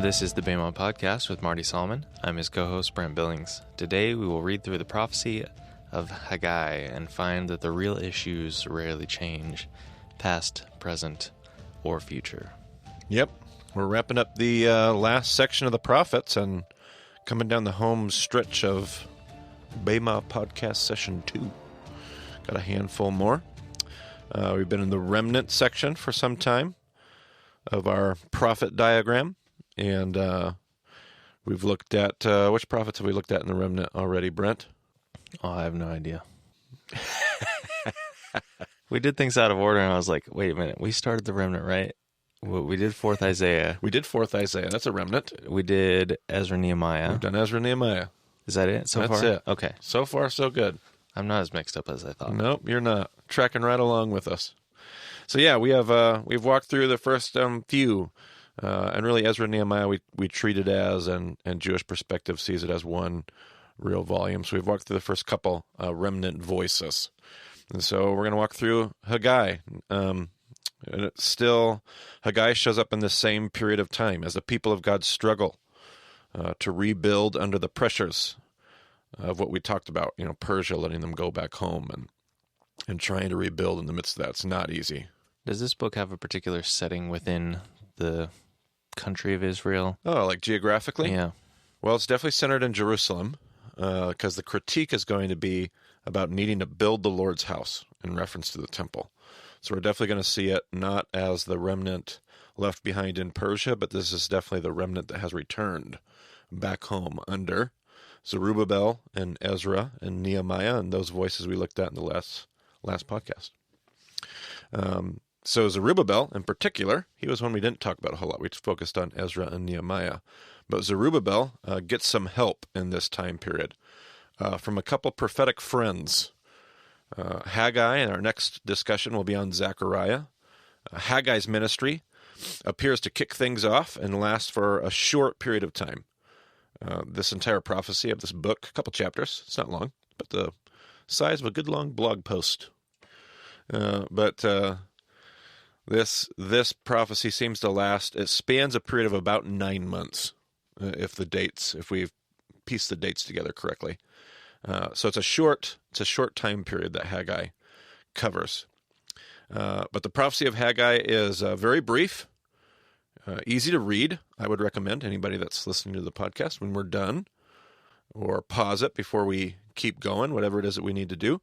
This is the Bama Podcast with Marty Solomon. I'm his co-host, Brent Billings. Today we will read through the prophecy of Haggai and find that the real issues rarely change, past, present, or future. Yep, we're wrapping up the last section of the prophets and coming down the home stretch of Bama Podcast Session 2. Got a handful more. We've been in the remnant section for some time of our prophet diagram. And we've looked at, which prophets have we looked at in the remnant already, Brent? Oh, I have no idea. We did things out of order, and I was like, wait a minute, we started the remnant, right? We did 4th Isaiah. We did 4th Isaiah. That's a remnant. We did Ezra, Nehemiah. We've done Ezra, Nehemiah. Is that it so far? That's it. Okay. So far, so good. I'm not as mixed up as I thought. Nope, you're not. Tracking right along with us. So yeah, we've walked through the first few. And really, Ezra and Nehemiah, we treat it as, and Jewish perspective sees it as one real volume. So we've walked through the first couple remnant voices. And so we're going to walk through Haggai. And it's still, Haggai shows up in the same period of time as the people of God struggle to rebuild under the pressures of what we talked about. You know, Persia letting them go back home and trying to rebuild in the midst of that. It's not easy. Does this book have a particular setting within the country of Israel? Oh, like geographically? Yeah. Well, it's definitely centered in Jerusalem because the critique is going to be about needing to build the Lord's house in reference to the temple. So we're definitely going to see it not as the remnant left behind in Persia, but this is definitely the remnant that has returned back home under Zerubbabel and Ezra and Nehemiah and those voices we looked at in the last podcast. So Zerubbabel, in particular, he was one we didn't talk about a whole lot. We focused on Ezra and Nehemiah. But Zerubbabel gets some help in this time period from a couple prophetic friends. Haggai, and our next discussion will be on Zechariah. Haggai's ministry appears to kick things off and last for a short period of time. This entire prophecy of this book, a couple chapters, it's not long, but the size of a good long blog post. This prophecy seems to last. It spans a period of about 9 months, if we've pieced the dates together correctly. So it's a short time period that Haggai covers. But the prophecy of Haggai is very brief, easy to read. I would recommend anybody that's listening to the podcast when we're done, or pause it before we keep going, whatever it is that we need to do.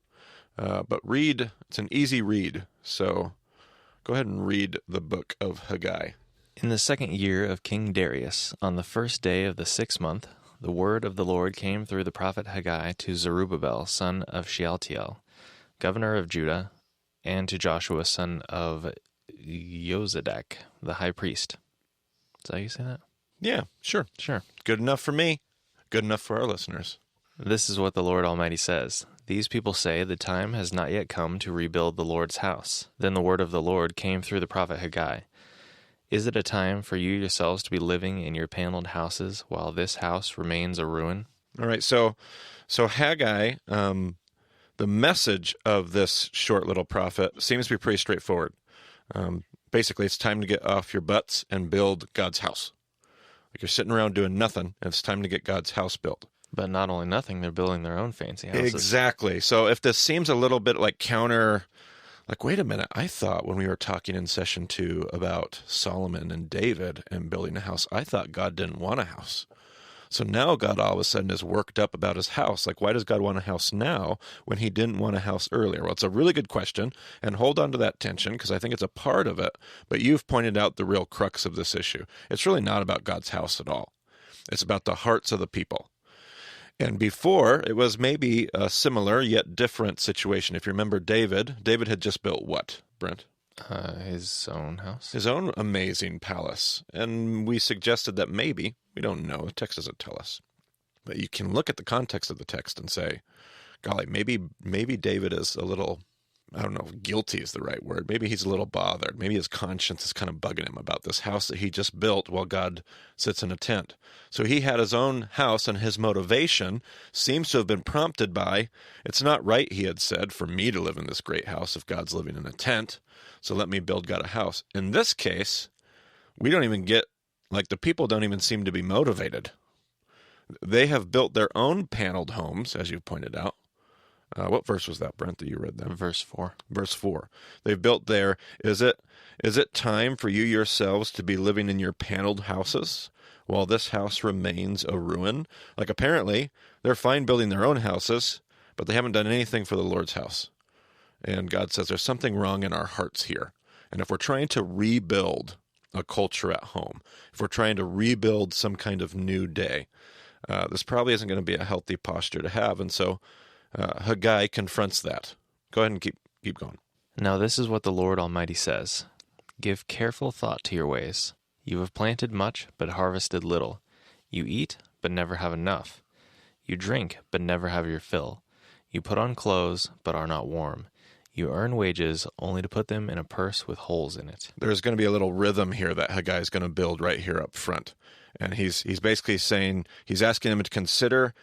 But read. It's an easy read. So go ahead and read the book of Haggai. In the 2nd year of King Darius, on the 1st day of the 6th month, the word of the Lord came through the prophet Haggai to Zerubbabel, son of Shealtiel, governor of Judah, and to Joshua, son of Jozadak, the high priest. Is that how you say that? Yeah, sure. Good enough for me. Good enough for our listeners. This is what the Lord Almighty says. These people say the time has not yet come to rebuild the Lord's house. Then the word of the Lord came through the prophet Haggai. Is it a time for you yourselves to be living in your paneled houses while this house remains a ruin? All right, so Haggai, the message of this short little prophet seems to be pretty straightforward. Basically, it's time to get off your butts and build God's house. Like you're sitting around doing nothing, and it's time to get God's house built. But not only nothing, they're building their own fancy houses. Exactly. So if this seems a little bit like wait a minute, I thought when we were talking in session 2 about Solomon and David and building a house, I thought God didn't want a house. So now God all of a sudden is worked up about his house. Like, why does God want a house now when he didn't want a house earlier? Well, it's a really good question, and hold on to that tension because I think it's a part of it. But you've pointed out the real crux of this issue. It's really not about God's house at all. It's about the hearts of the people. And before, it was maybe a similar yet different situation. If you remember David had just built what, Brent? His own house. His own amazing palace. And we suggested that maybe, we don't know, the text doesn't tell us, but you can look at the context of the text and say, golly, maybe David is a little, I don't know if guilty is the right word. Maybe he's a little bothered. Maybe his conscience is kind of bugging him about this house that he just built while God sits in a tent. So he had his own house, and his motivation seems to have been prompted by, it's not right, he had said, for me to live in this great house if God's living in a tent. So let me build God a house. In this case, we don't even get Like the people don't even seem to be motivated. They have built their own paneled homes, as you pointed out. What verse was that, Brent, that you read there? Verse 4. Verse 4. They've built their, is it time for you yourselves to be living in your paneled houses while this house remains a ruin? Like apparently they're fine building their own houses, but they haven't done anything for the Lord's house. And God says there's something wrong in our hearts here. And if we're trying to rebuild a culture at home, if we're trying to rebuild some kind of new day, this probably isn't going to be a healthy posture to have. And so Haggai confronts that. Go ahead and keep going. Now this is what the Lord Almighty says. Give careful thought to your ways. You have planted much, but harvested little. You eat, but never have enough. You drink, but never have your fill. You put on clothes, but are not warm. You earn wages only to put them in a purse with holes in it. There's going to be a little rhythm here that Haggai is going to build right here up front. And he's basically saying, he's asking them to consider.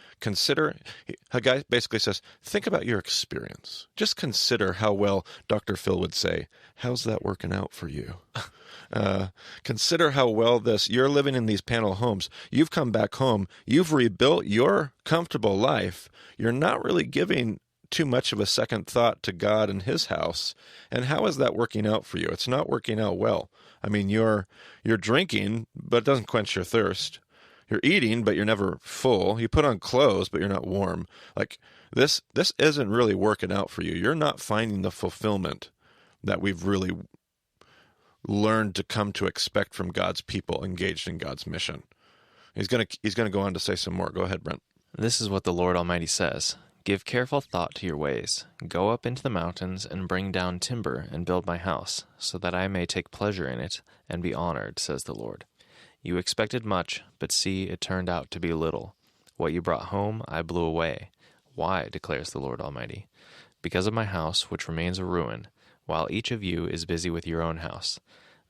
Haggai basically says, think about your experience. Just consider how well, Dr. Phil would say, how's that working out for you? Consider how well you're living in these panel homes. You've come back home. You've rebuilt your comfortable life. You're not really giving too much of a second thought to God and his house. And how is that working out for you? It's not working out well. I mean, you're drinking, but it doesn't quench your thirst. You're eating, but you're never full. You put on clothes, but you're not warm. Like this isn't really working out for you. You're not finding the fulfillment that we've really learned to come to expect from God's people engaged in God's mission. He's going to go on to say some more. Go ahead, Brent. This is what the Lord Almighty says. Give careful thought to your ways. Go up into the mountains and bring down timber and build my house, so that I may take pleasure in it and be honored, says the Lord. You expected much, but see, it turned out to be little. What you brought home I blew away. Why, declares the Lord Almighty? Because of my house, which remains a ruin, while each of you is busy with your own house.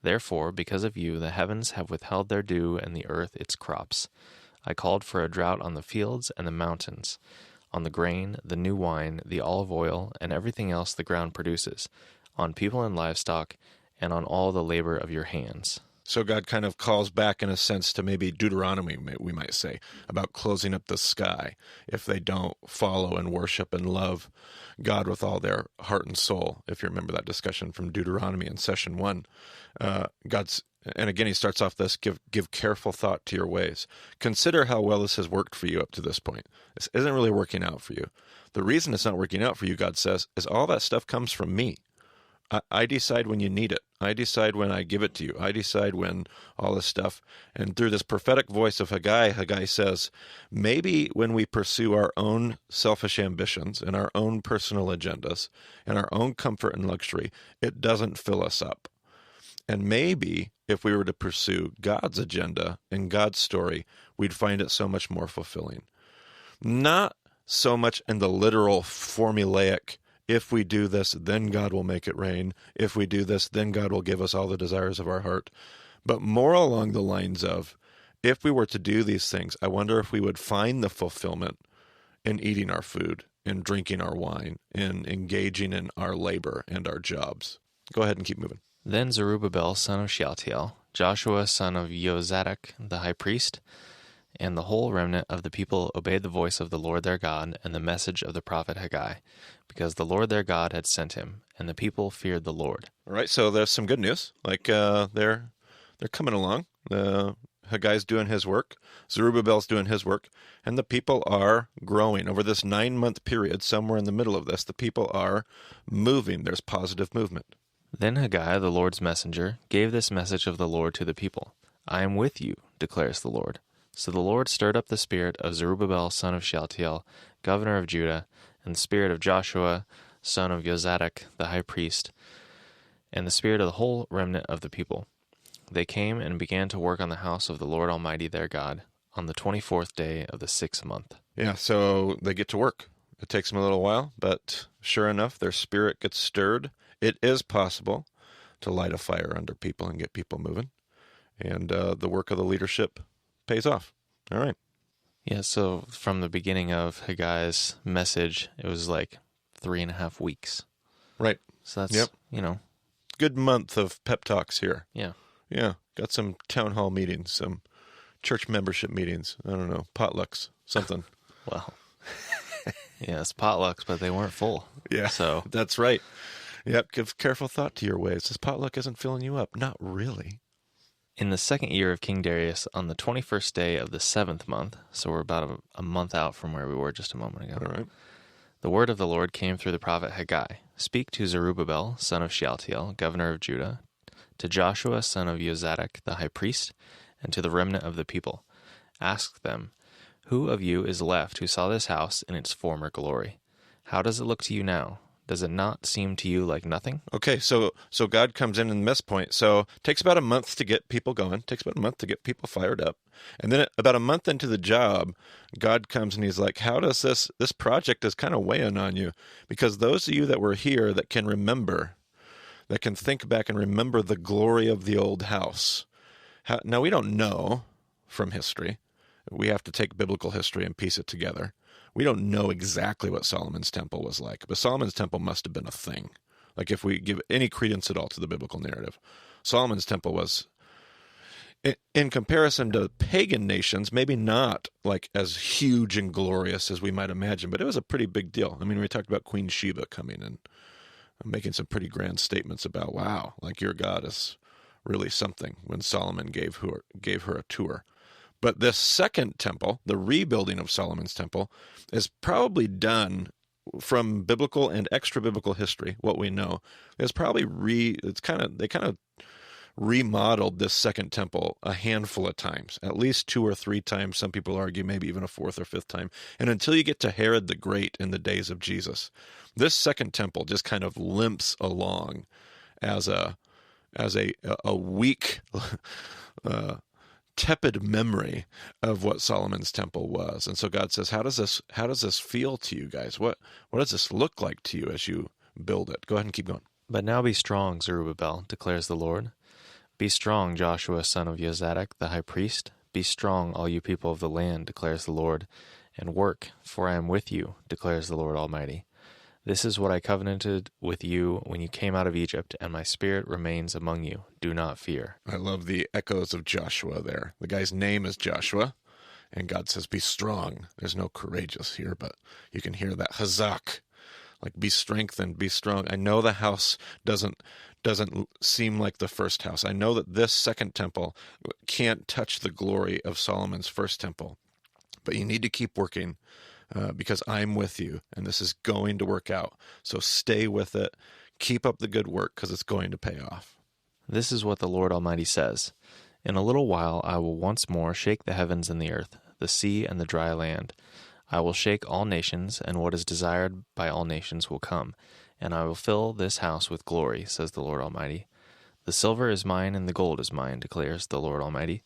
Therefore, because of you, the heavens have withheld their dew and the earth its crops. I called for a drought on the fields and the mountains, on the grain, the new wine, the olive oil, and everything else the ground produces, on people and livestock, and on all the labor of your hands. So God kind of calls back in a sense to maybe Deuteronomy, we might say, about closing up the sky if they don't follow and worship and love God with all their heart and soul. If you remember that discussion from Deuteronomy in session 1, and again, he starts off this, give careful thought to your ways. Consider how well this has worked for you up to this point. This isn't really working out for you. The reason it's not working out for you, God says, is all that stuff comes from me. I decide when you need it. I decide when I give it to you. I decide when all this stuff. And through this prophetic voice of Haggai, Haggai says, maybe when we pursue our own selfish ambitions and our own personal agendas and our own comfort and luxury, it doesn't fill us up. And maybe if we were to pursue God's agenda and God's story, we'd find it so much more fulfilling. Not so much in the literal formulaic, if we do this, then God will make it rain. If we do this, then God will give us all the desires of our heart. But more along the lines of, if we were to do these things, I wonder if we would find the fulfillment in eating our food, in drinking our wine, in engaging in our labor and our jobs. Go ahead and keep moving. Then Zerubbabel son of Shealtiel, Joshua son of Jozadak the high priest, and the whole remnant of the people obeyed the voice of the Lord their God and the message of the prophet Haggai, because the Lord their God had sent him, and the people feared the Lord. All right, so there's some good news. Like they're coming along. Haggai's doing his work. Zerubbabel's doing his work. And the people are growing. Over this 9-month period, somewhere in the middle of this, the people are moving. There's positive movement. Then Haggai, the Lord's messenger, gave this message of the Lord to the people. I am with you, declares the Lord. So the Lord stirred up the spirit of Zerubbabel son of Shealtiel, governor of Judah, and the spirit of Joshua son of Jozadak the high priest, and the spirit of the whole remnant of the people. They came and began to work on the house of the Lord Almighty their God on the 24th day of the 6th month. Yeah, so they get to work. It takes them a little while, but sure enough, their spirit gets stirred. It is possible to light a fire under people and get people moving. And the work of the leadership pays off. All right. Yeah, so from the beginning of Haggai's message, it was like 3.5 weeks. Right. So that's, Yep. you know. Good month of pep talks here. Yeah. Yeah, got some town hall meetings, some church membership meetings. I don't know, potlucks, something. Well, yes, potlucks, but they weren't full. Yeah, So that's right. Yep, give careful thought to your ways. This potluck isn't filling you up. Not really. in the second year of King Darius, on the 21st day of the 7th month, so we're about a month out from where we were just a moment ago, All right. the word of the Lord came through the prophet Haggai. Speak to Zerubbabel, son of Shealtiel, governor of Judah, to Joshua, son of Jozadak, the high priest, and to the remnant of the people. Ask them, who of you is left who saw this house in its former glory? How does it look to you now? Does it not seem to you like nothing? Okay, so God comes in this point. So it takes about a month to get people going. Takes about a month to get people fired up. And then about a month into the job, God comes and he's like, how does this project is kind of weighing on you? Because those of you that were here that can remember, that can think back and remember the glory of the old house. Now, we don't know from history. We have to take biblical history and piece it together. We don't know exactly what Solomon's temple was like, but Solomon's temple must have been a thing. Like if we give any credence at all to the biblical narrative, Solomon's temple was, in comparison to pagan nations, maybe not like as huge and glorious as we might imagine, but it was a pretty big deal. I mean, we talked about Queen Sheba coming and making some pretty grand statements about, wow, like your God is really something, when Solomon gave her a tour. But this second temple, the rebuilding of Solomon's temple, is probably done from biblical and extra biblical history. What we know is probably they kind of remodeled this second temple a handful of times, at least 2 or 3 times. Some people argue maybe even a 4th or 5th time. And until you get to Herod the Great in the days of Jesus, this second temple just kind of limps along as a weak, tepid memory of what Solomon's temple was. And so God says, how does this feel to you guys? What does this look like to you as you build it? Go ahead and keep going. But now be strong, Zerubbabel, declares the Lord. Be strong, Joshua, son of Jozadak, the high priest. Be strong, all you people of the land, declares the Lord, and work, for I am with you, declares the Lord Almighty. This is what I covenanted with you when you came out of Egypt, and my spirit remains among you. Do not fear. I love the echoes of Joshua there. The guy's name is Joshua, and God says, be strong. There's no courageous here, but you can hear that hazak, like be strengthened, be strong. I know the house doesn't seem like the first house. I know that this second temple can't touch the glory of Solomon's first temple, but you need to keep working. Because I'm with you, and this is going to work out. So stay with it. Keep up the good work, because it's going to pay off. This is what the Lord Almighty says. In a little while I will once more shake the heavens and the earth, the sea and the dry land. I will shake all nations, and what is desired by all nations will come, and I will fill this house with glory, says the Lord Almighty. The silver is mine, and the gold is mine, declares the Lord Almighty.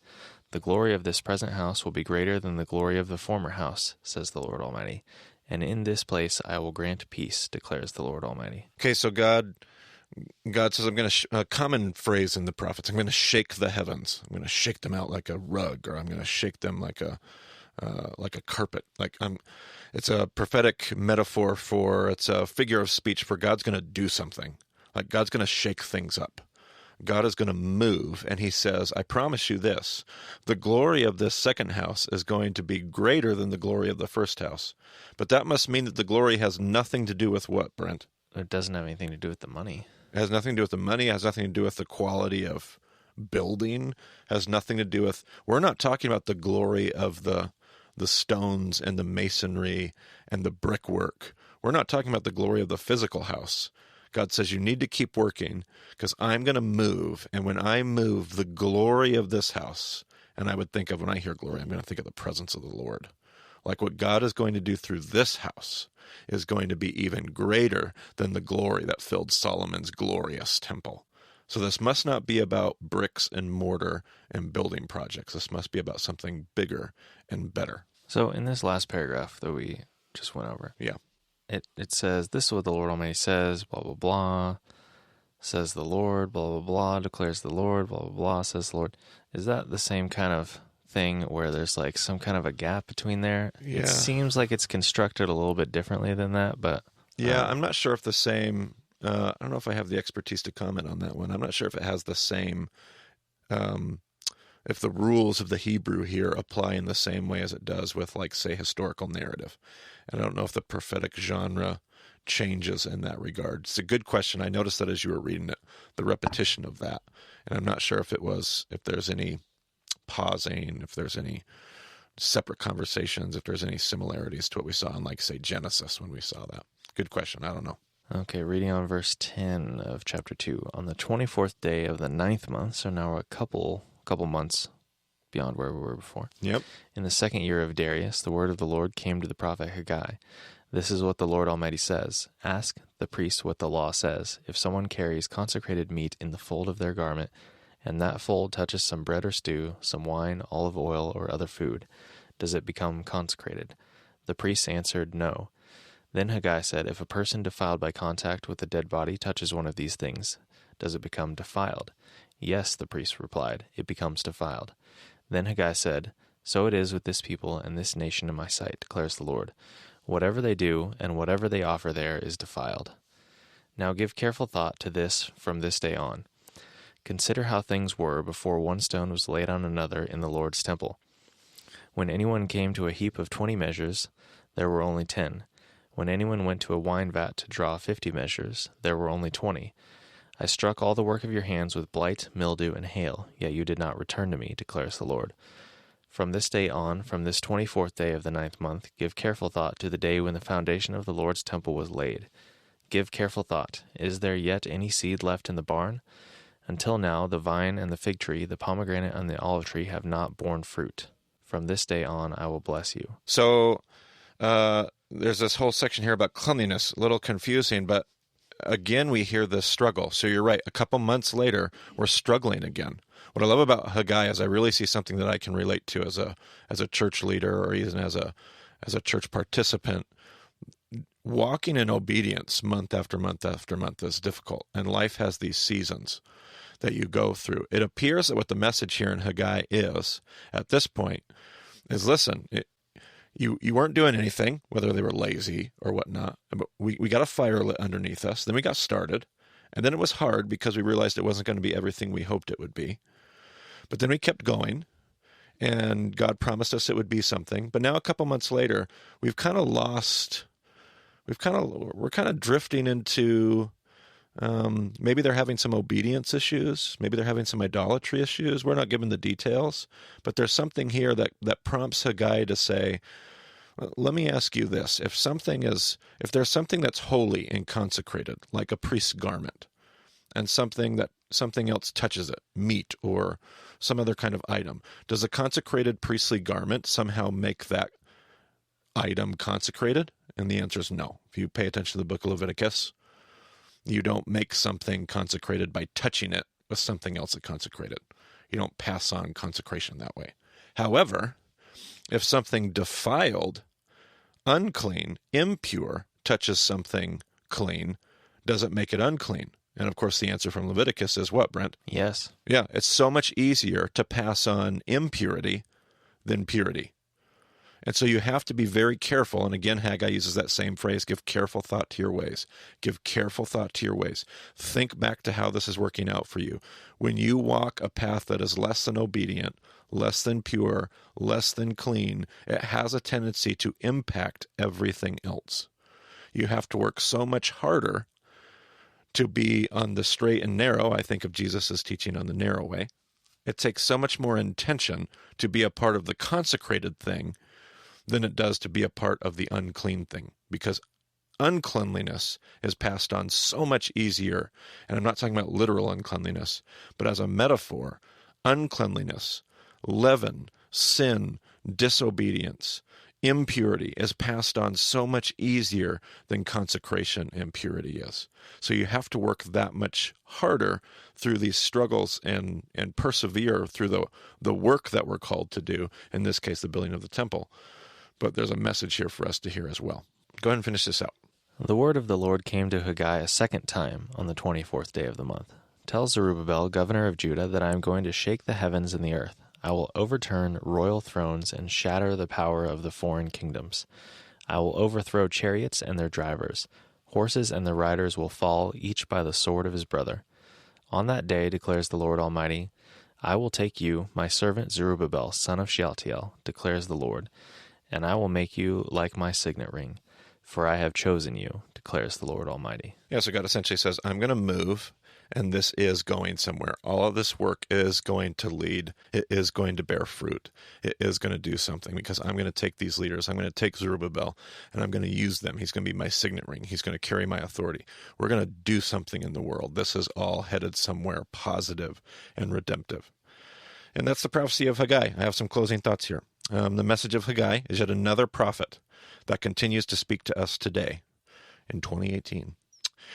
The glory of this present house will be greater than the glory of the former house, says the Lord Almighty. And in this place I will grant peace, declares the Lord Almighty. Okay, so God says, I'm going to, a common phrase in the prophets, I'm going to shake the heavens. I'm going to shake them out like a rug, or I'm going to shake them like a carpet. It's a prophetic metaphor it's a figure of speech for God's going to do something. Like God's going to shake things up. God is going to move, and he says, I promise you this, the glory of this second house is going to be greater than the glory of the first house. But that must mean that the glory has nothing to do with what, Brent? It doesn't have anything to do with the money. It has nothing to do with the money, it has nothing to do with the quality of building, it has nothing to do with, we're not talking about the glory of the stones and the masonry and the brickwork. We're not talking about the glory of the physical house. God says, you need to keep working because I'm going to move. And when I move, the glory of this house, and I would think of, when I hear glory, I'm going to think of the presence of the Lord. Like what God is going to do through this house is going to be even greater than the glory that filled Solomon's glorious temple. So this must not be about bricks and mortar and building projects. This must be about something bigger and better. So in this last paragraph that we just went over. Yeah. It says, this is what the Lord Almighty says, blah, blah, blah, says the Lord, blah, blah, blah, declares the Lord, blah, blah, blah, says the Lord. Is that the same kind of thing where there's like some kind of a gap between there? Yeah. It seems like it's constructed a little bit differently than that, but... Yeah, I'm not sure if the same... I don't know if I have the expertise to comment on that one. I'm not sure if it has the same if the rules of the Hebrew here apply in the same way as it does with, like, say, historical narrative. And I don't know if the prophetic genre changes in that regard. It's a good question. I noticed that as you were reading it, the repetition of that. And I'm not sure if there's any pausing, if there's any separate conversations, if there's any similarities to what we saw in, like, say, Genesis when we saw that. Good question. I don't know. Okay, reading on verse 10 of chapter 2. On the 24th day of the 9th month, so now we're a couple months beyond where we were before. Yep. In the second year of Darius, the word of the Lord came to the prophet Haggai. This is what the Lord Almighty says. Ask the priest what the law says. If someone carries consecrated meat in the fold of their garment, and that fold touches some bread or stew, some wine, olive oil, or other food, does it become consecrated? The priests answered, No. Then Haggai said, If a person defiled by contact with a dead body touches one of these things, does it become defiled? Yes, the priest replied, it becomes defiled. Then Haggai said, So it is with this people and this nation in my sight, declares the Lord. Whatever they do and whatever they offer there is defiled. Now give careful thought to this from this day on. Consider how things were before one stone was laid on another in the Lord's temple. When anyone came to a heap of 20 measures, there were only 10. When anyone went to a wine vat to draw 50 measures, there were only 20. I struck all the work of your hands with blight, mildew, and hail, yet you did not return to me, declares the Lord. From this day on, from this 24th day of the 9th month, give careful thought to the day when the foundation of the Lord's temple was laid. Give careful thought. Is there yet any seed left in the barn? Until now, the vine and the fig tree, the pomegranate and the olive tree have not borne fruit. From this day on, I will bless you. So, there's this whole section here about cleanliness, a little confusing, but again, we hear this struggle. So you're right. A couple months later, we're struggling again. What I love about Haggai is I really see something that I can relate to as a church leader or even as a church participant. Walking in obedience month after month after month is difficult, and life has these seasons that you go through. It appears that what the message here in Haggai is, at this point, is listen, you weren't doing anything, whether they were lazy or whatnot, but we got a fire lit underneath us, then we got started, and then it was hard because we realized it wasn't going to be everything we hoped it would be. But then we kept going, and God promised us it would be something. But now a couple months later, we're kind of drifting into maybe they're having some obedience issues. Maybe they're having some idolatry issues. We're not given the details, but there's something here that prompts Haggai to say, let me ask you this. If there's something that's holy and consecrated, like a priest's garment, and something else touches it, meat or some other kind of item, does a consecrated priestly garment somehow make that item consecrated? And the answer is no. If you pay attention to the book of Leviticus, you don't make something consecrated by touching it with something else that consecrated. You don't pass on consecration that way. However, if something defiled, unclean, impure, touches something clean, does it make it unclean? And of course, the answer from Leviticus is what, Brent? Yes. Yeah, it's so much easier to pass on impurity than purity. And so you have to be very careful. And again, Haggai uses that same phrase, give careful thought to your ways. Give careful thought to your ways. Think back to how this is working out for you. When you walk a path that is less than obedient, less than pure, less than clean, it has a tendency to impact everything else. You have to work so much harder to be on the straight and narrow. I think of Jesus' teaching on the narrow way. It takes so much more intention to be a part of the consecrated thing than it does to be a part of the unclean thing, because uncleanliness is passed on so much easier. And I'm not talking about literal uncleanliness, but as a metaphor, uncleanliness, leaven, sin, disobedience, impurity is passed on so much easier than consecration and purity is. So you have to work that much harder through these struggles and persevere through the work that we're called to do, in this case, the building of the temple. But there's a message here for us to hear as well. Go ahead and finish this out. The word of the Lord came to Haggai a second time on the 24th day of the month. Tell Zerubbabel, governor of Judah, that I am going to shake the heavens and the earth. I will overturn royal thrones and shatter the power of the foreign kingdoms. I will overthrow chariots and their drivers. Horses and their riders will fall, each by the sword of his brother. On that day, declares the Lord Almighty, I will take you, my servant Zerubbabel, son of Shealtiel, declares the Lord, and I will make you like my signet ring, for I have chosen you, declares the Lord Almighty. Yeah, so God essentially says, I'm going to move, and this is going somewhere. All of this work is going to lead. It is going to bear fruit. It is going to do something, because I'm going to take these leaders. I'm going to take Zerubbabel, and I'm going to use them. He's going to be my signet ring. He's going to carry my authority. We're going to do something in the world. This is all headed somewhere positive and redemptive. And that's the prophecy of Haggai. I have some closing thoughts here. The message of Haggai is yet another prophet that continues to speak to us today in 2018.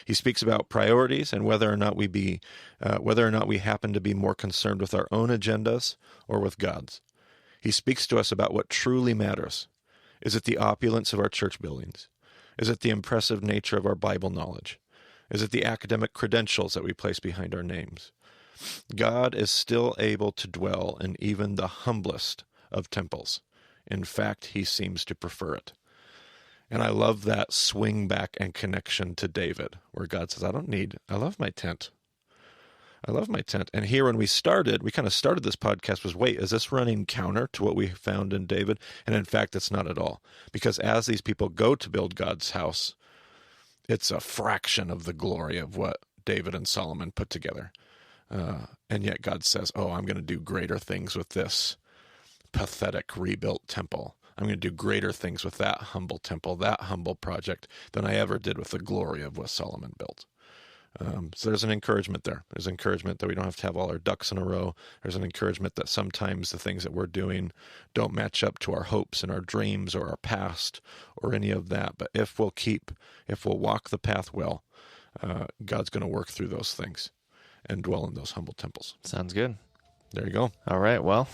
He speaks about priorities and whether or not we happen to be more concerned with our own agendas or with God's. He speaks to us about what truly matters. Is it the opulence of our church buildings? Is it the impressive nature of our Bible knowledge? Is it the academic credentials that we place behind our names? God is still able to dwell in even the humblest of temples. In fact, he seems to prefer it. And I love that swing back and connection to David, where God says, I love my tent. I love my tent. And here when we kind of started this podcast was, wait, is this running counter to what we found in David? And in fact, it's not at all. Because as these people go to build God's house, it's a fraction of the glory of what David and Solomon put together. And yet God says, I'm going to do greater things with this pathetic rebuilt temple. I'm going to do greater things with that humble temple, that humble project, than I ever did with the glory of what Solomon built. So there's an encouragement there. There's encouragement that we don't have to have all our ducks in a row. There's an encouragement that sometimes the things that we're doing don't match up to our hopes and our dreams or our past or any of that. But if we'll walk the path well, God's going to work through those things and dwell in those humble temples. Sounds good. There you go. All right. Well,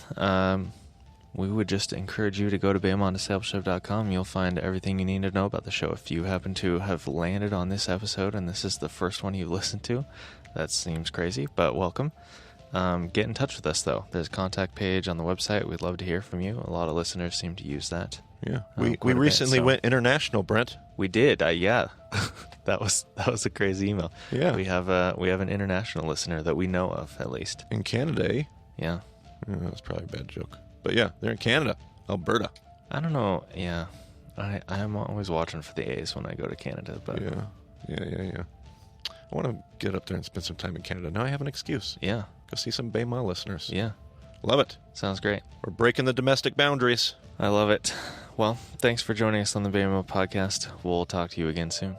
we would just encourage you to go to BeamonDiscipleship.com. You'll find everything you need to know about the show. If you happen to have landed on this episode and this is the first one you've listened to, that seems crazy, but welcome. Get in touch with us, though. There's a contact page on the website. We'd love to hear from you. A lot of listeners seem to use that. Yeah, we recently went international, Brent. We did. Yeah, that was a crazy email. Yeah, we have an international listener that we know of, at least in Canada. Eh? Yeah, that's probably a bad joke. But yeah, they're in Canada, Alberta. I don't know. Yeah, I'm always watching for the A's when I go to Canada. But yeah. I want to get up there and spend some time in Canada. Now I have an excuse. Yeah, go see some Bayma listeners. Yeah, love it. Sounds great. We're breaking the domestic boundaries. I love it. Well, thanks for joining us on the Baymo podcast. We'll talk to you again soon.